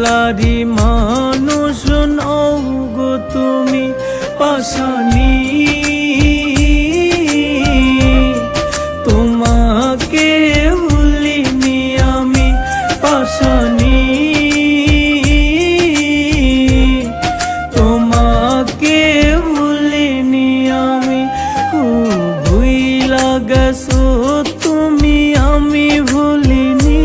ভোলারি মানুষ নও গো তুমি পাশানি, তোমাকে ভুলিনি আমি পাশানি, তোমাকে ভুলিনি আমি। ভুইলা গেছো তুমি আমি ভুলিনি,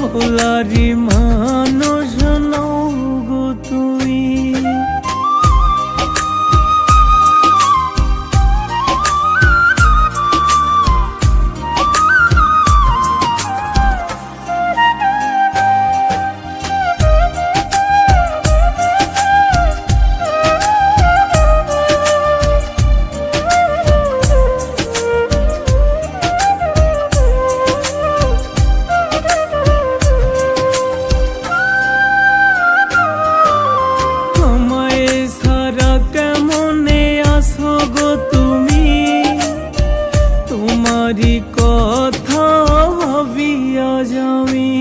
ভোলারি মানুষ নও গো তুমি। তোমারি কথা ভাবিয়া যামি,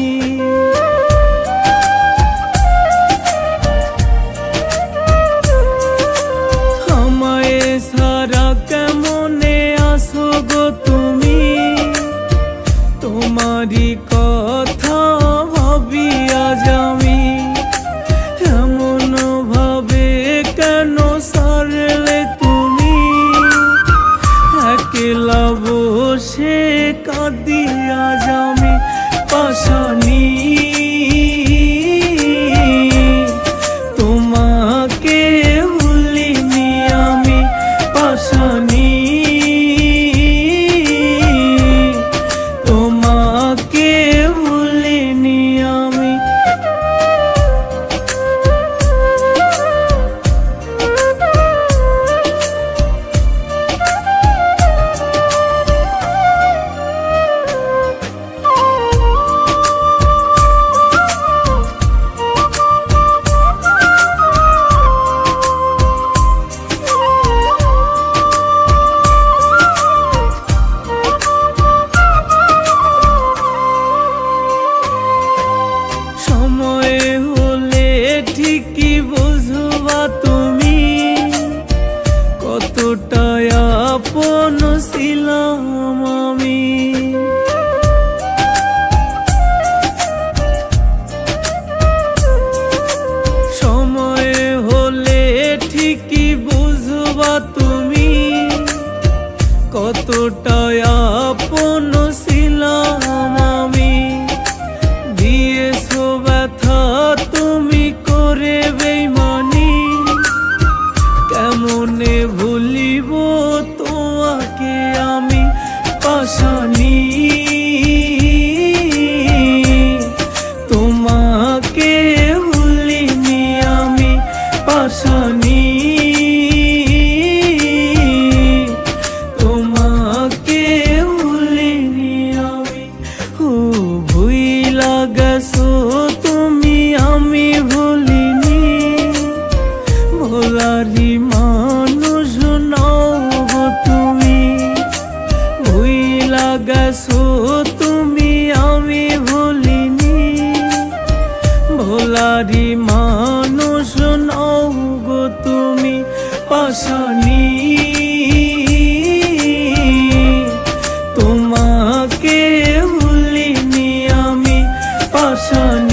আমায় সারা কেমনে আসো গো তুমি, তোমারি কথা ভাবিয়া যামি। এমন ভাবে কেন সারলে তুমি, একলা বসে কাঁদিয়া যামি পাশানি, তোমাকে ভুলিনি আমি পাশানি, তোমাকে ভুলিনি আমি। সময় হলে ঠিকই বুঝবা তুমি, কতটা আপন ছিলাম আমি। সময় হলে ঠিকই বুঝবা তুমি, কতটা আপন ছিলাম আমি। দিয়েছো ব্যথা তুমি করে বেইমানি, কেমনে ভুলিব তোমাকে আমি পাশানি, তোমাকে ভুলিনি আমি পাশানি, তোমাকে ভুলিনি আমি। ভুইলা গেছো তুমি আমি ভুলিনি, ভোলারি মানুষ নও গো তুমি। ভুইলা গেছো তুমি আমি ভুলিনি, ভোলারি মানুষ নও গো তুমি পাশানি, তোমাকে ভুলিনি আমি পাশানি।